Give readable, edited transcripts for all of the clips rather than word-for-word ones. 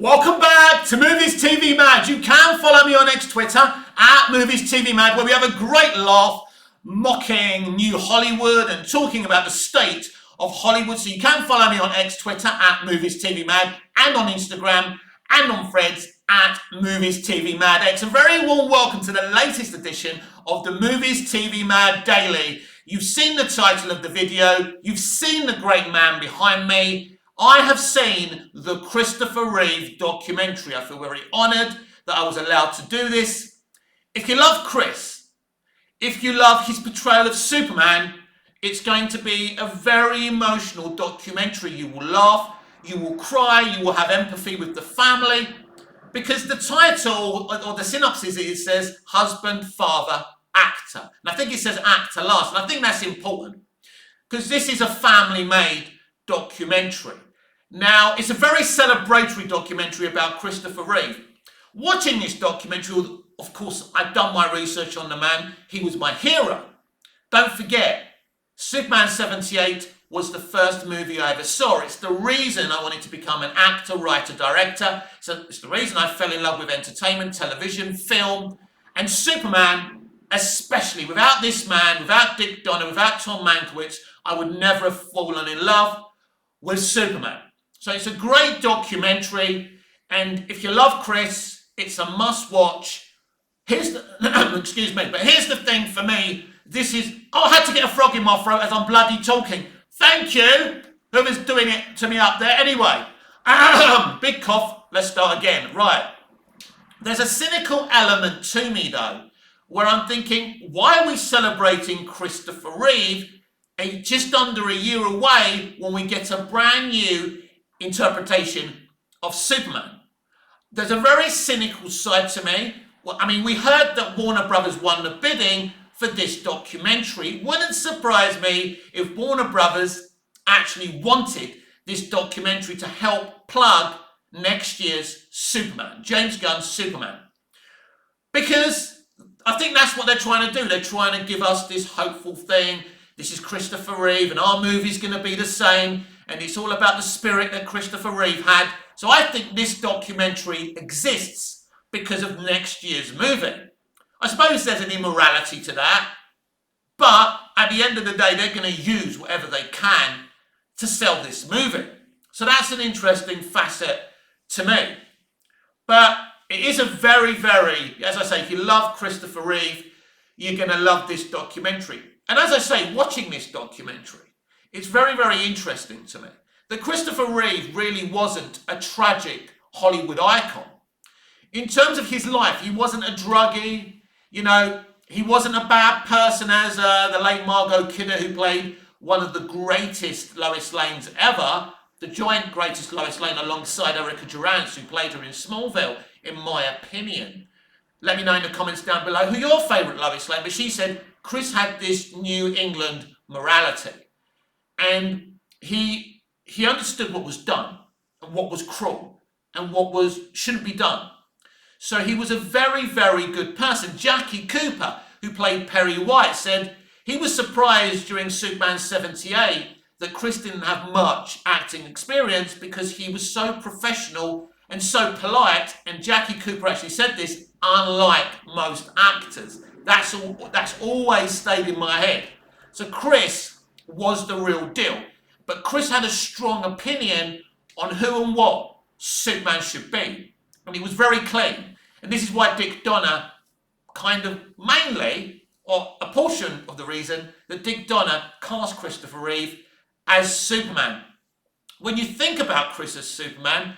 Welcome back to Movies TV Mad. You can follow me on Twitter at Movies TV Mad, where we have a great laugh mocking new Hollywood and talking about the state of Hollywood. So you can follow me on Twitter at Movies TV Mad and on Instagram and on Threads at Movies TV Mad X. A very warm welcome to the latest edition of the Movies TV Mad Daily. You've seen the title of the video. You've seen the great man behind me. I have seen the Christopher Reeve documentary. I feel very honoured that I was allowed to do this. If you love Chris, if you love his portrayal of Superman, it's going to be a very emotional documentary. You will laugh, you will cry, you will have empathy with the family, because the title or the synopsis, it says husband, father, actor. And I think it says actor last, and I think that's important because this is a family-made documentary. Now, it's a very celebratory documentary about Christopher Reeve. Watching this documentary, of course, I've done my research on the man. He was my hero. Don't forget, Superman 78 was the first movie I ever saw. It's the reason I wanted to become an actor, writer, director. So it's the reason I fell in love with entertainment, television, film, and Superman, especially. Without this man, without Dick Donner, without Tom Mankiewicz, I would never have fallen in love with Superman. So it's a great documentary, and if you love Chris, it's a must-watch. Here's the, excuse me, but here's the thing for me. This is, I had to get a frog in my throat as I'm bloody talking. Thank you, whoever's doing it to me up there. Anyway, big cough, let's start again. Right, there's a cynical element to me though, where I'm thinking, why are we celebrating Christopher Reeve just under a year away when we get a brand new interpretation of Superman? There's a very cynical side to me. Well, I mean, we heard that Warner Brothers won the bidding for this documentary. It wouldn't surprise me if Warner Brothers actually wanted this documentary to help plug next year's Superman, James Gunn's Superman. Because I think that's what they're trying to do. They're trying to give us this hopeful thing. This is Christopher Reeve and our movie's going to be the same. And it's all about the spirit that Christopher Reeve had. So I think this documentary exists because of next year's movie. I suppose there's an immorality to that. But at the end of the day, they're going to use whatever they can to sell this movie. So that's an interesting facet to me. But it is a very, very, as I say, if you love Christopher Reeve, you're going to love this documentary. And as I say, watching this documentary, it's very, very interesting to me that Christopher Reeve really wasn't a tragic Hollywood icon. In terms of his life, he wasn't a druggie, he wasn't a bad person as the late Margot Kidder, who played one of the greatest Lois Lanes ever, the joint greatest Lois Lane alongside Erica Durance, who played her in Smallville, in my opinion. Let me know in the comments down below who your favourite Lois Lane, but she said Chris had this New England morality. And he understood what was done and what was cruel and what shouldn't be done. So he was a very, very good person. Jackie Cooper, who played Perry White, said he was surprised during Superman 78 that Chris didn't have much acting experience because he was so professional and so polite. And Jackie Cooper actually said this, unlike most actors. That's always stayed in my head. So Chris was the real deal. But Chris had a strong opinion on who and what Superman should be. And he was very clean. And this is why Dick Donner kind of mainly, or a portion of the reason, that Dick Donner cast Christopher Reeve as Superman. When you think about Chris as Superman,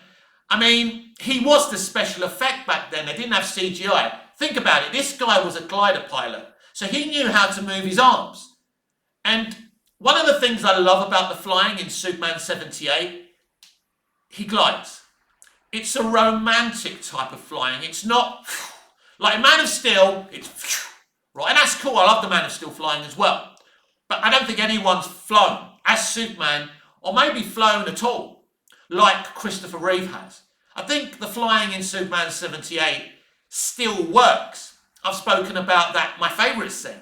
I mean, he was the special effect back then. They didn't have CGI. Think about it. This guy was a glider pilot. So he knew how to move his arms. And one of the things I love about the flying in Superman 78, he glides. It's a romantic type of flying. It's not like Man of Steel, it's right, and that's cool. I love the Man of Steel flying as well. But I don't think anyone's flown as Superman, or maybe flown at all, like Christopher Reeve has. I think the flying in Superman 78 still works. I've spoken about that, my favourite scene.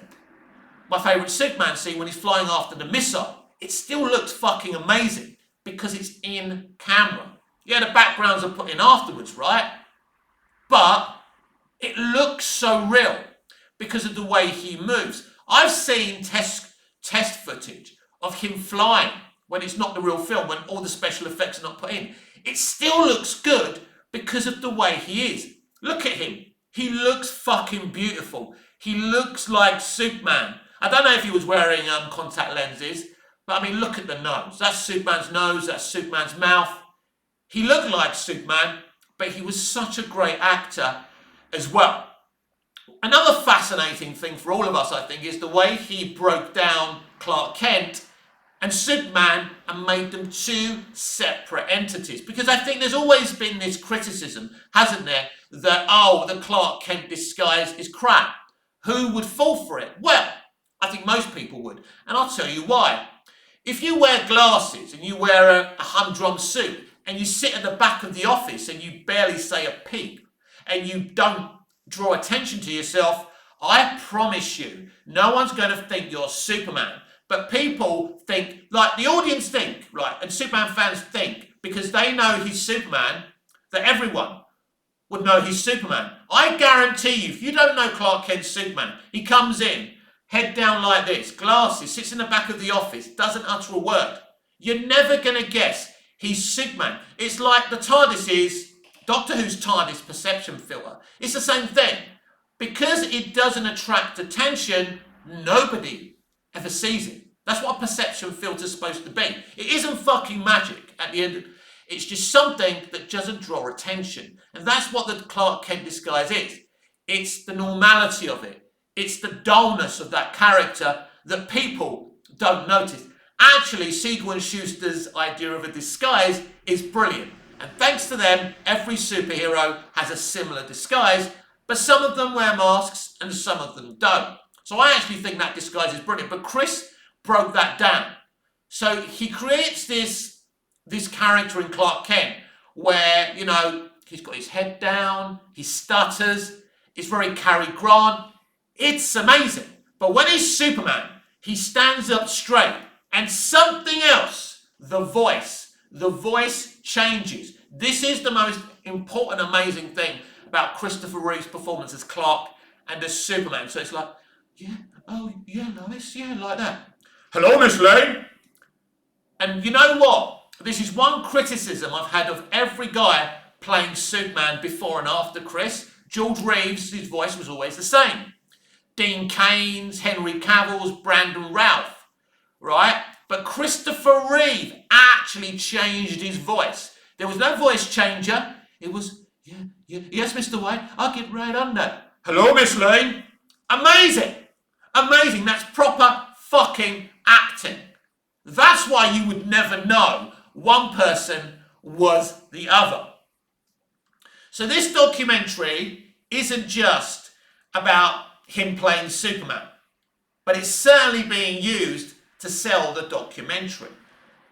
My favourite Superman scene when he's flying after the missile. It still looks fucking amazing because it's in camera. Yeah, the backgrounds are put in afterwards, right? But it looks so real because of the way he moves. I've seen test footage of him flying when it's not the real film, when all the special effects are not put in. It still looks good because of the way he is. Look at him. He looks fucking beautiful. He looks like Superman. I don't know if he was wearing contact lenses, but I mean, look at the nose. That's Superman's nose. That's Superman's mouth. He looked like Superman, but he was such a great actor as well. Another fascinating thing for all of us, I think, is the way he broke down Clark Kent and Superman and made them two separate entities. Because I think there's always been this criticism, hasn't there, that, oh, the Clark Kent disguise is crap. Who would fall for it? Well, I think most people would. And I'll tell you why. If you wear glasses and you wear a humdrum suit and you sit at the back of the office and you barely say a peep and you don't draw attention to yourself, I promise you, no one's going to think you're Superman. But people think, like the audience think, right, and Superman fans think, because they know he's Superman, that everyone would know he's Superman. I guarantee you, if you don't know Clark Kent's Superman, he comes in, head down like this, glasses, sits in the back of the office, doesn't utter a word. You're never going to guess he's Superman. It's like the TARDIS is Doctor Who's TARDIS perception filter. It's the same thing. Because it doesn't attract attention, nobody ever sees it. That's what a perception filter is supposed to be. It isn't fucking magic at the end of it. It's just something that doesn't draw attention. And that's what the Clark Kent disguise is. It's the normality of it. It's the dullness of that character that people don't notice. Actually, Siegel and Schuster's idea of a disguise is brilliant. And thanks to them, every superhero has a similar disguise, but some of them wear masks and some of them don't. So I actually think that disguise is brilliant. But Chris broke that down. So he creates this character in Clark Kent where, you know, he's got his head down, he stutters, it's very Cary Grant. It's amazing. But when he's Superman, he stands up straight. And something else, the voice changes. This is the most important, amazing thing about Christopher Reeve's performance as Clark and as Superman. So it's like, yeah, oh, yeah, Lois, yeah, like that. Hello, Miss Lane. And you know what? This is one criticism I've had of every guy playing Superman before and after Chris. George Reeves, his voice was always the same. Dean Cain's, Henry Cavill's, Brandon Routh, right? But Christopher Reeve actually changed his voice. There was no voice changer. It was, yes, Mr. White, I'll get right on that. Hello, Miss Lane. Amazing. Amazing. That's proper fucking acting. That's why you would never know one person was the other. So this documentary isn't just about him playing Superman, but it's certainly being used to sell the documentary.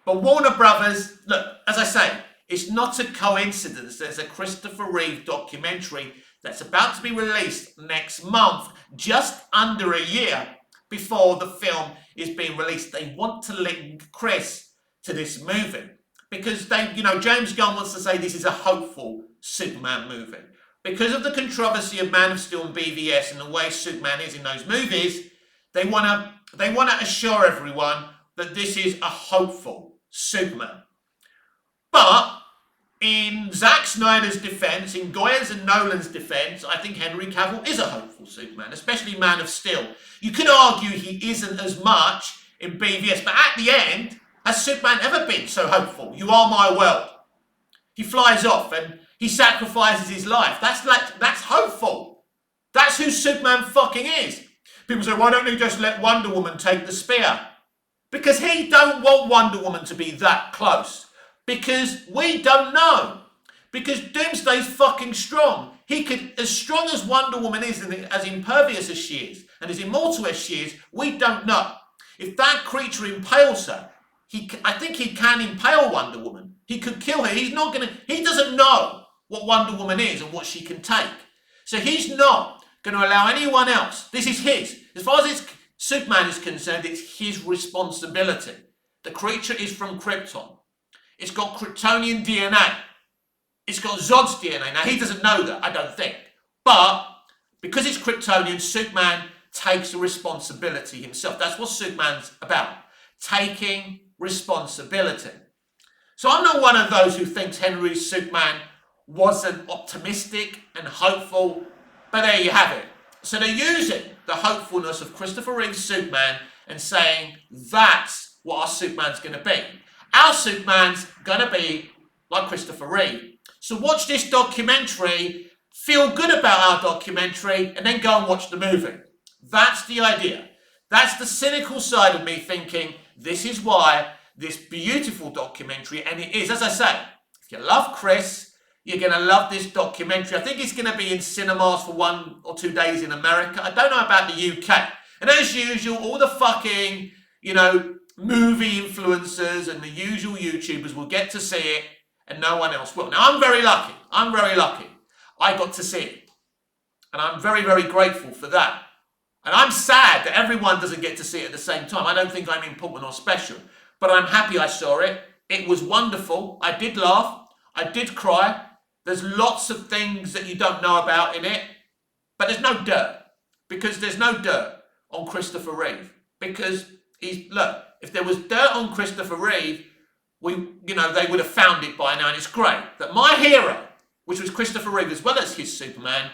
But Warner Brothers, look, as I say, it's not a coincidence. There's a Christopher Reeve documentary that's about to be released next month, just under a year before the film is being released. They want to link Chris to this movie because they, you know, James Gunn wants to say this is a hopeful Superman movie. Because of the controversy of Man of Steel and BVS and the way Superman is in those movies, they want to assure everyone that this is a hopeful Superman. But in Zack Snyder's defense, in Goya's and Nolan's defense, I think Henry Cavill is a hopeful Superman, especially Man of Steel. You could argue he isn't as much in BVS, but at the end, has Superman ever been so hopeful? You are my world. He flies off and he sacrifices his life. That's hopeful. That's who Superman fucking is. People say, why don't you just let Wonder Woman take the spear? Because he don't want Wonder Woman to be that close. Because we don't know. Because Doomsday's fucking strong. He could, as strong as Wonder Woman is, and as impervious as she is, and as immortal as she is, we don't know. If that creature impales her, I think he can impale Wonder Woman. He could kill her. He doesn't know what Wonder Woman is and what she can take. So he's not going to allow anyone else. This is his. As far as Superman is concerned, it's his responsibility. The creature is from Krypton. It's got Kryptonian DNA. It's got Zod's DNA. Now, he doesn't know that, I don't think. But because it's Kryptonian, Superman takes the responsibility himself. That's what Superman's about, taking responsibility. So I'm not one of those who thinks Henry's Superman wasn't optimistic and hopeful, but there you have it. So they're using the hopefulness of Christopher Reeve's Superman and saying that's what our Superman's going to be. Our Superman's going to be like Christopher Reeve. So watch this documentary, feel good about our documentary, and then go and watch the movie. That's the idea. That's the cynical side of me thinking this is why this beautiful documentary, and it is, as I say, if you love Chris, you're going to love this documentary. I think it's going to be in cinemas for 1 or 2 days in America. I don't know about the UK. And as usual, all the fucking, movie influencers and the usual YouTubers will get to see it and no one else will. Now, I'm very lucky. I got to see it. And I'm very, very grateful for that. And I'm sad that everyone doesn't get to see it at the same time. I don't think I'm important or special. But I'm happy I saw it. It was wonderful. I did laugh. I did cry. There's lots of things that you don't know about in it. But there's no dirt. Because there's no dirt on Christopher Reeve. Because if there was dirt on Christopher Reeve, they would have found it by now. And it's great that my hero, which was Christopher Reeve as well as his Superman,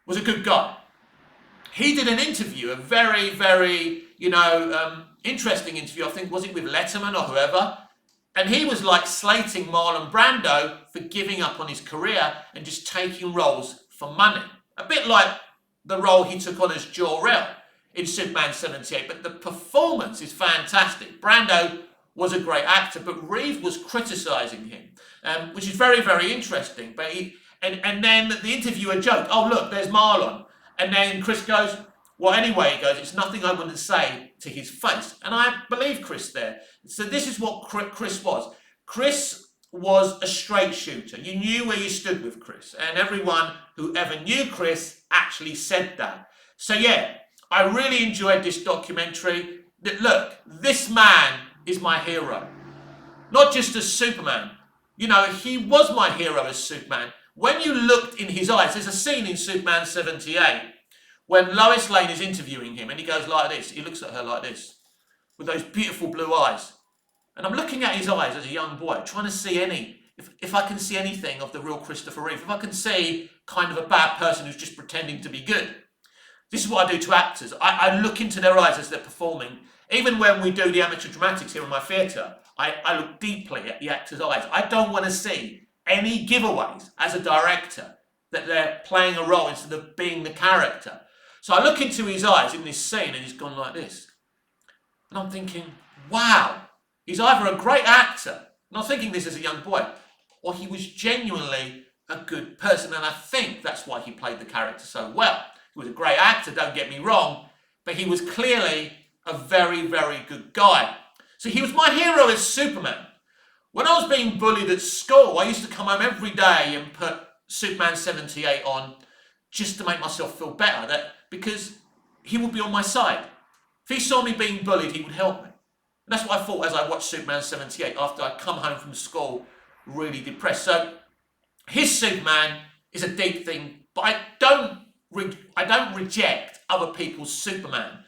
was a good guy. He did an interview, a very, very, interesting interview. I think, was it with Letterman or whoever? And he was like slating Marlon Brando for giving up on his career and just taking roles for money. A bit like the role he took on as Jor-El in Superman 78. But the performance is fantastic. Brando was a great actor, but Reeve was criticising him, which is very, very interesting. But and then the interviewer joked, "Oh, look, there's Marlon." And then Chris goes, "Well, anyway," he goes, "it's nothing I wouldn't say to his face." And I believe Chris there. So this is what Chris was. Chris was a straight shooter. You knew where you stood with Chris. And everyone who ever knew Chris actually said that. So yeah, I really enjoyed this documentary. Look, this man is my hero. Not just as Superman. He was my hero as Superman. When you looked in his eyes, there's a scene in Superman 78 when Lois Lane is interviewing him and he goes like this. He looks at her like this with those beautiful blue eyes. And I'm looking at his eyes as a young boy, trying to see if I can see anything of the real Christopher Reeve, if I can see kind of a bad person who's just pretending to be good. This is what I do to actors. I look into their eyes as they're performing. Even when we do the amateur dramatics here in my theatre, I look deeply at the actor's eyes. I don't want to see any giveaways as a director that they're playing a role instead of being the character. So I look into his eyes in this scene and he's gone like this. And I'm thinking, wow, he's either a great actor, and I'm thinking this as a young boy, or he was genuinely a good person. And I think that's why he played the character so well. He was a great actor, don't get me wrong, but he was clearly a very, very good guy. So he was my hero as Superman. When I was being bullied at school, I used to come home every day and put Superman 78 on just to make myself feel better, because he would be on my side. If he saw me being bullied, he would help me. And that's what I thought as I watched Superman 78 after I'd come home from school really depressed. So his Superman is a deep thing, but I don't reject other people's Superman,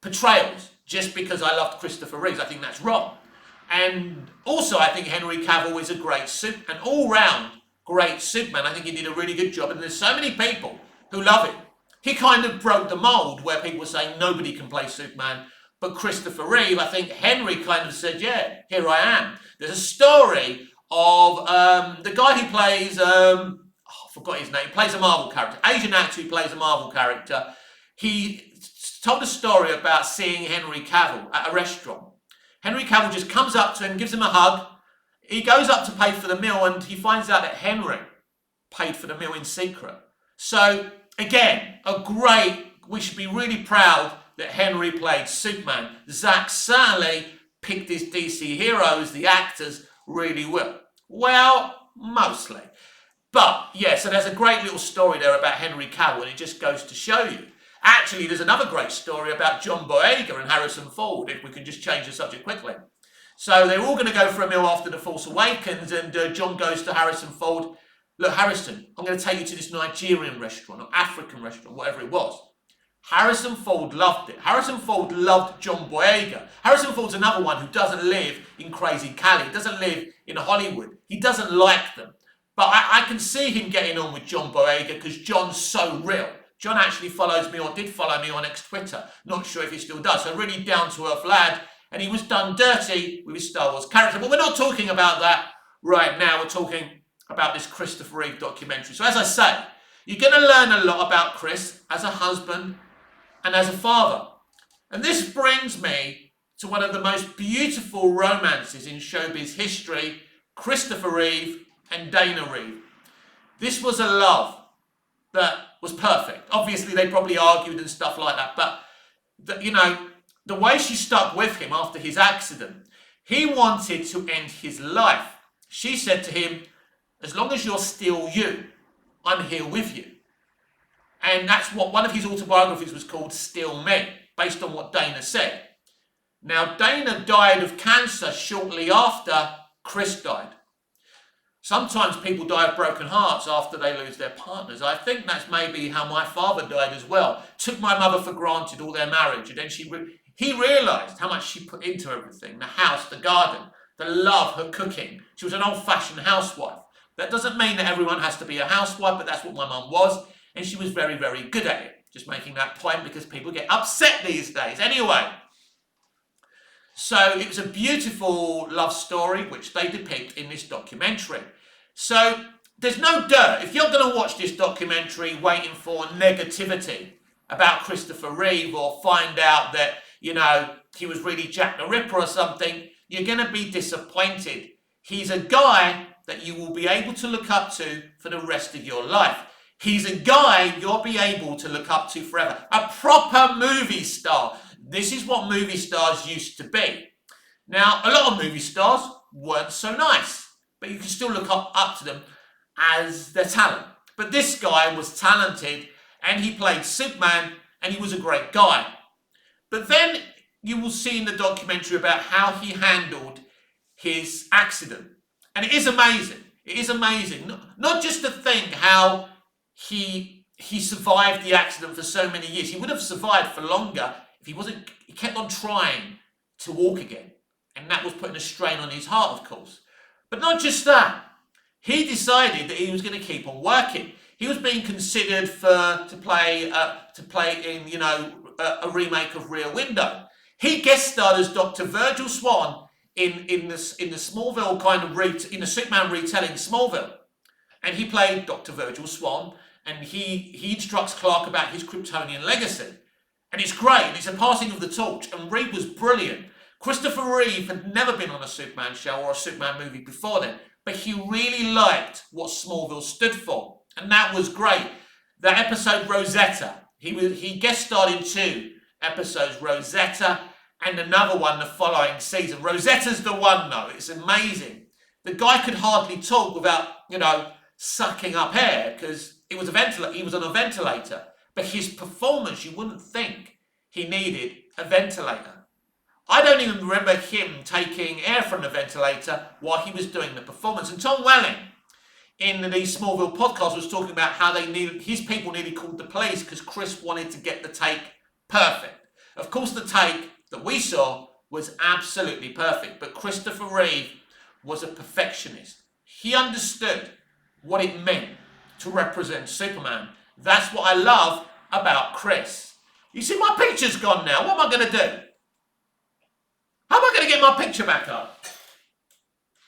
portrayals just because I loved Christopher Reeve. I think that's wrong. And also, I think Henry Cavill is a great an all-round great Superman. I think he did a really good job. And there's so many people who love him. He kind of broke the mold where people were saying nobody can play Superman but Christopher Reeve. I think Henry kind of said, yeah, here I am. There's a story of the guy who plays, I forgot his name, he plays a Marvel character, Asian actor who plays a Marvel character. He told a story about seeing Henry Cavill at a restaurant. Henry Cavill just comes up to him, gives him a hug. He goes up to pay for the meal and he finds out that Henry paid for the meal in secret. So, again, we should be really proud that Henry played Superman. Zack certainly picked his DC heroes, the actors, really well. Well, mostly. But, yeah, so there's a great little story there about Henry Cavill, and it just goes to show you. Actually, there's another great story about John Boyega and Harrison Ford, if we can just change the subject quickly. So they're all going to go for a meal after The Force Awakens, and John goes to Harrison Ford, look, Harrison, I'm going to take you to this Nigerian restaurant or African restaurant, whatever it was. Harrison Ford loved it. Harrison Ford loved John Boyega. Harrison Ford's another one who doesn't live in crazy Cali, doesn't live in Hollywood. He doesn't like them. But I can see him getting on with John Boyega because John's so real. John actually follows me, or did follow me on ex-Twitter. Not sure if he still does. So really down-to-earth lad. And he was done dirty with his Star Wars character. But we're not talking about that right now. We're talking about this Christopher Reeve documentary. So as I say, you're going to learn a lot about Chris as a husband and as a father. And this brings me to one of the most beautiful romances in showbiz history, Christopher Reeve and Dana Reeve. This was a love that was perfect. Obviously, they probably argued and stuff like that, but the way she stuck with him after his accident, he wanted to end his life. She said to him, as long as you're still you, I'm here with you. And that's what one of his autobiographies was called, Still Me, based on what Dana said. Now, Dana died of cancer shortly after Chris died. Sometimes people die of broken hearts after they lose their partners. I think that's maybe how my father died as well. Took my mother for granted all their marriage, and then he realised how much she put into everything. The house, the garden, the love, her cooking. She was an old-fashioned housewife. That doesn't mean that everyone has to be a housewife, but that's what my mum was, and she was very, very good at it. Just making that point because people get upset these days. Anyway, so it was a beautiful love story which they depict in this documentary. So there's no dirt. If you're going to watch this documentary waiting for negativity about Christopher Reeve, or find out that, he was really Jack the Ripper or something, you're going to be disappointed. He's a guy that you will be able to look up to for the rest of your life. He's a guy you'll be able to look up to forever. A proper movie star. This is what movie stars used to be. Now, a lot of movie stars weren't so nice, but you can still look up to them as their talent. But this guy was talented, and he played Superman, and he was a great guy. But then you will see in the documentary about how he handled his accident. And it is amazing. It is amazing. Not just to think how he survived the accident for so many years. He would have survived for longer if he kept on trying to walk again. And that was putting a strain on his heart, of course. But not just that. He decided that he was going to keep on working. He was being considered to play in, a remake of Rear Window. He guest starred as Dr. Virgil Swan in the Smallville in the Superman retelling Smallville. And he played Dr. Virgil Swan, and he instructs Clark about his Kryptonian legacy. And it's great. It's a passing of the torch, and Reeve was brilliant. Christopher Reeve had never been on a Superman show or a Superman movie before then, but he really liked what Smallville stood for, and that was great. That episode Rosetta, he guest starred in 2 episodes, Rosetta, and another one the following season. Rosetta's the one though. It's amazing. The guy could hardly talk without, sucking up air because he was on a ventilator. But his performance, you wouldn't think he needed a ventilator. I don't even remember him taking air from the ventilator while he was doing the performance. And Tom Welling, in the Smallville podcast, was talking about how his people nearly called the police because Chris wanted to get the take perfect. Of course, the take that we saw was absolutely perfect, but Christopher Reeve was a perfectionist. He understood what it meant to represent Superman. That's what I love about Chris. You see, my picture's gone now. What am I going to do? How am I going to get my picture back up?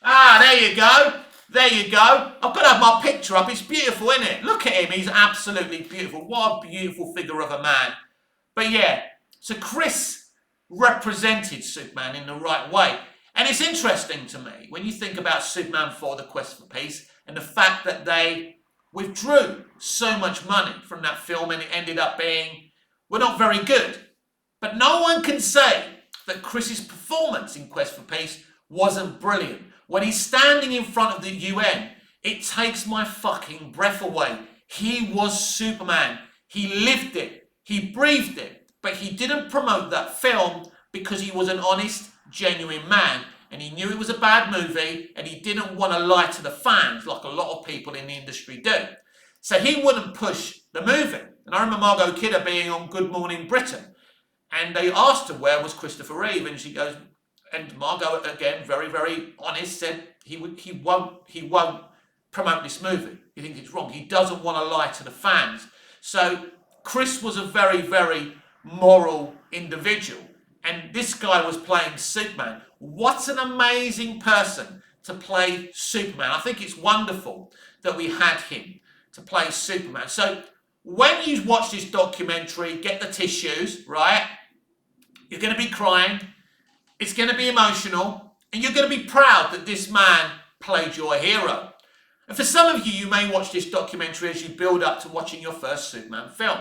There you go. There you go. I've got to have my picture up. It's beautiful, isn't it? Look at him. He's absolutely beautiful. What a beautiful figure of a man. But yeah, so Chris represented Superman in the right way. And it's interesting to me when you think about Superman 4, The Quest for Peace, and the fact that they withdrew so much money from that film and it ended up being, not very good. But no one can say that Chris's performance in Quest for Peace wasn't brilliant. When he's standing in front of the UN, it takes my fucking breath away. He was Superman. He lived it. He breathed it. But he didn't promote that film because he was an honest, genuine man. and he knew it was a bad movie, and he didn't want to lie to the fans like a lot of people in the industry do. So he wouldn't push the movie. And I remember Margot Kidder being on Good Morning Britain, and they asked her where was Christopher Reeve, and she goes, and Margot, again, very, very honest, said he won't promote this movie. He thinks it's wrong. He doesn't want to lie to the fans. So Chris was a very, very moral individual. And this guy was playing Superman. What an amazing person to play Superman. I think it's wonderful that we had him to play Superman. So when you watch this documentary, get the tissues, right? You're going to be crying. It's going to be emotional. And you're going to be proud that this man played your hero. And for some of you, you may watch this documentary as you build up to watching your first Superman film.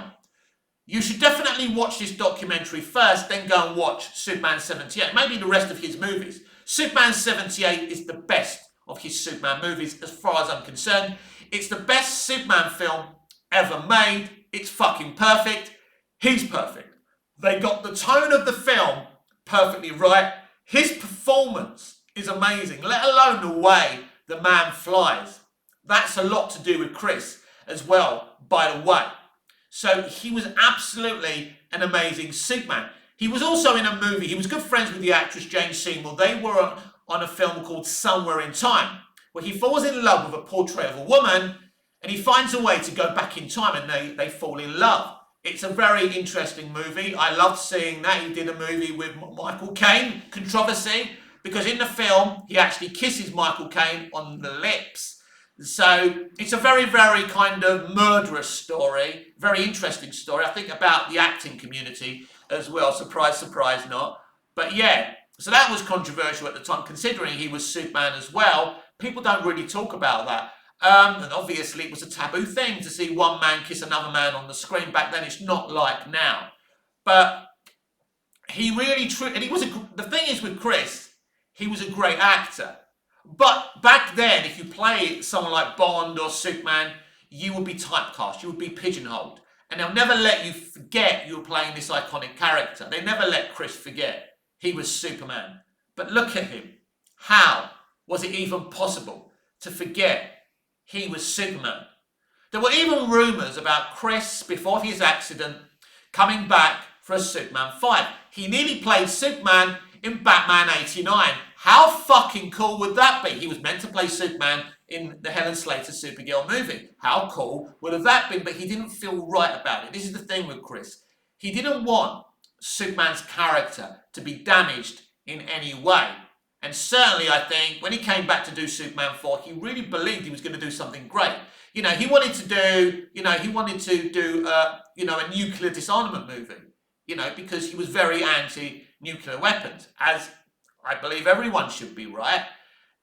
You should definitely watch this documentary first, then go and watch Superman 78, maybe the rest of his movies. Superman 78 is the best of his Superman movies as far as I'm concerned. It's the best Superman film ever made. It's fucking perfect. He's perfect. They got the tone of the film perfectly right. His performance is amazing, let alone the way the man flies. That's a lot to do with Chris as well, by the way. So he was absolutely an amazing Superman. He was also in a movie. He was good friends with the actress Jane Seymour. They were on a film called Somewhere in Time, where he falls in love with a portrait of a woman, and he finds a way to go back in time, and they fall in love. It's a very interesting movie. I loved seeing that. He did a movie with Michael Caine, controversy, because in the film, he actually kisses Michael Caine on the lips. So it's a very, very kind of murderous story, very interesting story, I think, about the acting community as well. Surprise, surprise not. But yeah, so that was controversial at the time, considering he was Superman as well. People don't really talk about that. And obviously it was a taboo thing to see one man kiss another man on the screen. Back then, it's not like now. But he really, and he was the thing is with Chris, he was a great actor. But back then, if you play someone like Bond or Superman, you would be typecast, you would be pigeonholed. And they'll never let you forget you were playing this iconic character. They never let Chris forget he was Superman. But look at him. How was it even possible to forget he was Superman? There were even rumours about Chris, before his accident, coming back for a Superman 5. He nearly played Superman in Batman 89. How fucking cool would that be? He was meant to play Superman in the Helen Slater Supergirl movie. How cool would have that been? But he didn't feel right about it. This is the thing with Chris. He didn't want Superman's character to be damaged in any way. And certainly, I think, when he came back to do Superman 4, he really believed he was going to do something great. You know, he wanted to do, a nuclear disarmament movie, because he was very anti-nuclear weapons, as I believe everyone should be, right?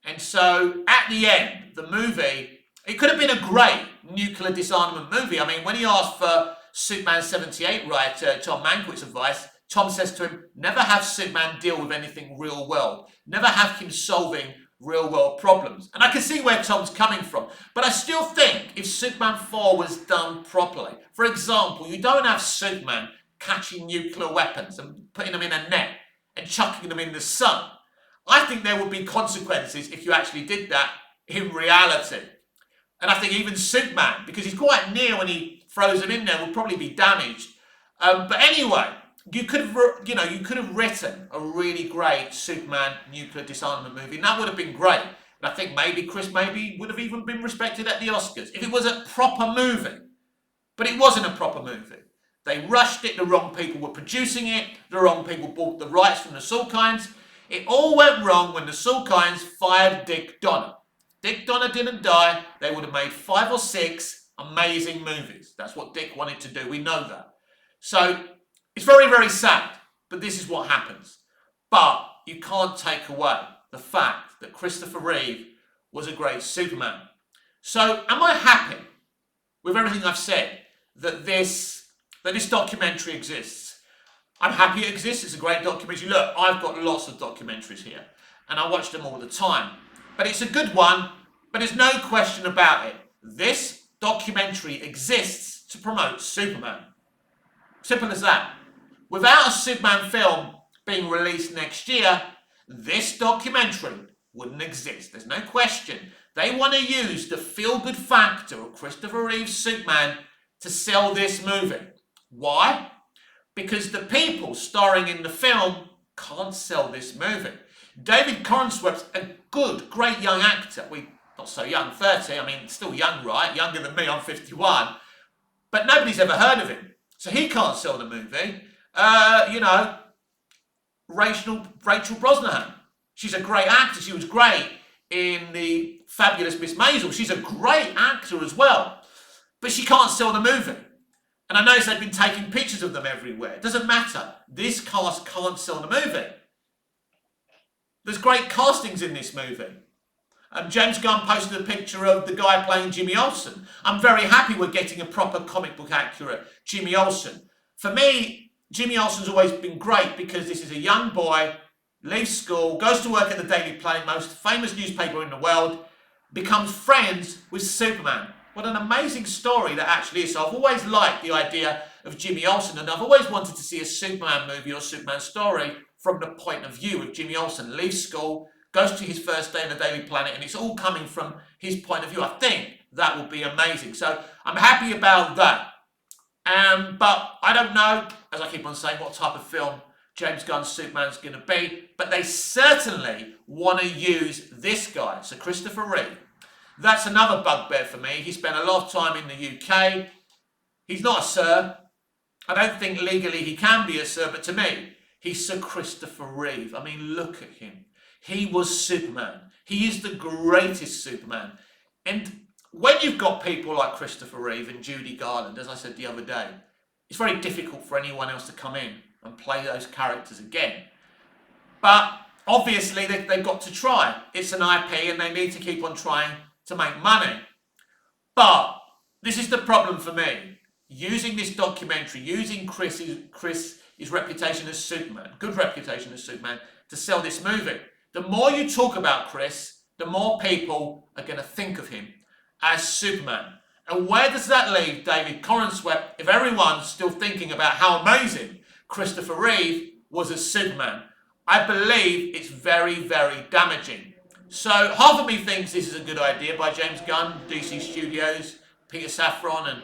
And so, at the end, the movie, it could have been a great nuclear disarmament movie. I mean, when he asked for Superman 78 writer Tom Mankiewicz's advice, Tom says to him, never have Superman deal with anything real world. Never have him solving real world problems. And I can see where Tom's coming from. But I still think if Superman 4 was done properly, for example, you don't have Superman catching nuclear weapons and putting them in a net and chucking them in the sun. I think there would be consequences if you actually did that in reality. And I think even Superman, because he's quite near when he throws them in there, will probably be damaged. But anyway, you could have written a really great Superman nuclear disarmament movie, and that would have been great. And I think maybe Chris would have even been respected at the Oscars if it was a proper movie. But it wasn't a proper movie. They rushed it, the wrong people were producing it, the wrong people bought the rights from the Salkinds. It all went wrong when the Salkinds fired Dick Donner. Dick Donner didn't die, they would have made 5 or 6 amazing movies. That's what Dick wanted to do, we know that. So, it's very, very sad, but this is what happens. But you can't take away the fact that Christopher Reeve was a great Superman. So, am I happy with everything I've said that this documentary exists? I'm happy it exists. It's a great documentary. Look, I've got lots of documentaries here, and I watch them all the time. But it's a good one, but there's no question about it. This documentary exists to promote Superman. Simple as that. Without a Superman film being released next year, this documentary wouldn't exist. There's no question. They want to use the feel-good factor of Christopher Reeve's Superman to sell this movie. Why? Because the people starring in the film can't sell this movie. David Corenswet's a good, great young actor. Not so young, 30. I mean, still young, right? Younger than me, I'm 51. But nobody's ever heard of him. So he can't sell the movie. Rachel Brosnahan. She's a great actor. She was great in the Fabulous Miss Maisel. She's a great actor as well. But she can't sell the movie. And I noticed they've been taking pictures of them everywhere. It doesn't matter. This cast can't sell the movie. There's great castings in this movie. James Gunn posted a picture of the guy playing Jimmy Olsen. I'm very happy we're getting a proper comic book accurate Jimmy Olsen. For me, Jimmy Olsen's always been great because this is a young boy, leaves school, goes to work at the Daily Plain, most famous newspaper in the world, becomes friends with Superman. What an amazing story that actually is. So I've always liked the idea of Jimmy Olsen, and I've always wanted to see a Superman movie or Superman story from the point of view of Jimmy Olsen. Leaves school, goes to his first day in the Daily Planet, and it's all coming from his point of view. I think that would be amazing. So I'm happy about that. But I don't know, as I keep on saying, what type of film James Gunn's Superman's going to be. But they certainly want to use this guy, so Christopher Reeve. That's another bugbear for me. He spent a lot of time in the UK. He's not a Sir. I don't think legally he can be a Sir, but to me, he's Sir Christopher Reeve. I mean, look at him. He was Superman. He is the greatest Superman. And when you've got people like Christopher Reeve and Judy Garland, as I said the other day, it's very difficult for anyone else to come in and play those characters again. But obviously, they've got to try. It's an IP and they need to keep on trying to make money. But this is the problem for me. Using this documentary, using Chris's reputation as Superman, good reputation as Superman, to sell this movie. The more you talk about Chris, the more people are going to think of him as Superman. And where does that leave David Corenswet if everyone's still thinking about how amazing Christopher Reeve was as Superman? I believe it's very, very damaging. So half of me thinks this is a good idea by James Gunn, DC Studios, Peter Safran and,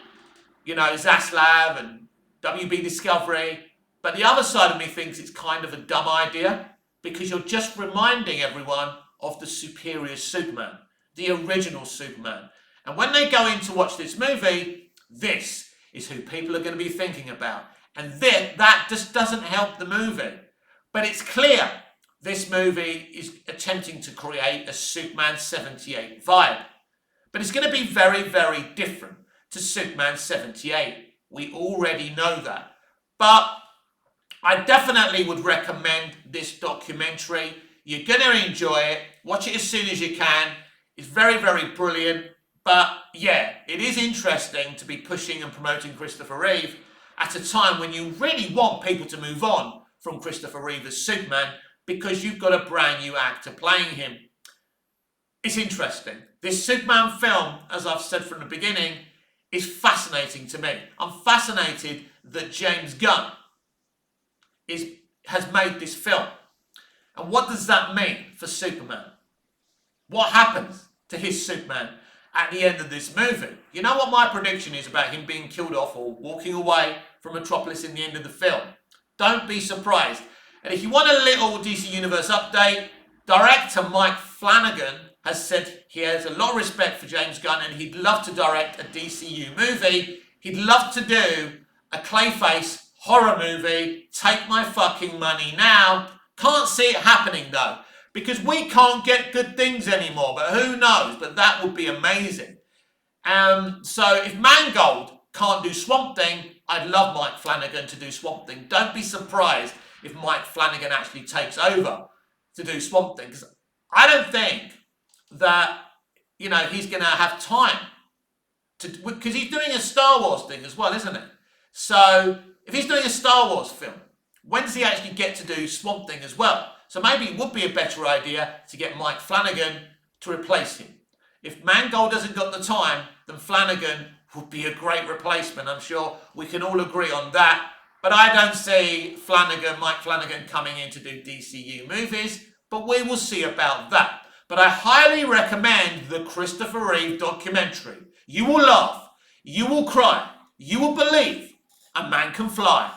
Zaslav and WB Discovery. But the other side of me thinks it's kind of a dumb idea because you're just reminding everyone of the superior Superman, the original Superman. And when they go in to watch this movie, this is who people are going to be thinking about. And that just doesn't help the movie. But it's clear this movie is attempting to create a Superman 78 vibe. But it's going to be very, very different to Superman 78. We already know that. But I definitely would recommend this documentary. You're going to enjoy it. Watch it as soon as you can. It's very, very brilliant. But yeah, it is interesting to be pushing and promoting Christopher Reeve at a time when you really want people to move on from Christopher Reeve as Superman because you've got a brand new actor playing him. It's interesting. This Superman film, as I've said from the beginning, is fascinating to me. I'm fascinated that James Gunn has made this film. And what does that mean for Superman? What happens to his Superman at the end of this movie? You know what my prediction is about him being killed off or walking away from Metropolis in the end of the film? Don't be surprised. And if you want a little DC Universe update, director Mike Flanagan has said he has a lot of respect for James Gunn and he'd love to direct a DCU movie. He'd love to do a Clayface horror movie. Take my fucking money now. Can't see it happening though, because we can't get good things anymore, but who knows? But that would be amazing. So if Mangold can't do Swamp Thing, I'd love Mike Flanagan to do Swamp Thing. Don't be surprised if Mike Flanagan actually takes over to do Swamp Thing, because I don't think that, he's going to have time to, because he's doing a Star Wars thing as well, isn't it? So if he's doing a Star Wars film, when does he actually get to do Swamp Thing as well? So maybe it would be a better idea to get Mike Flanagan to replace him. If Mangold hasn't got the time, then Flanagan would be a great replacement. I'm sure we can all agree on that. But I don't see Mike Flanagan coming in to do DCU movies. but we will see about that. But I highly recommend the Christopher Reeve documentary. You will laugh, you will cry, you will believe a man can fly.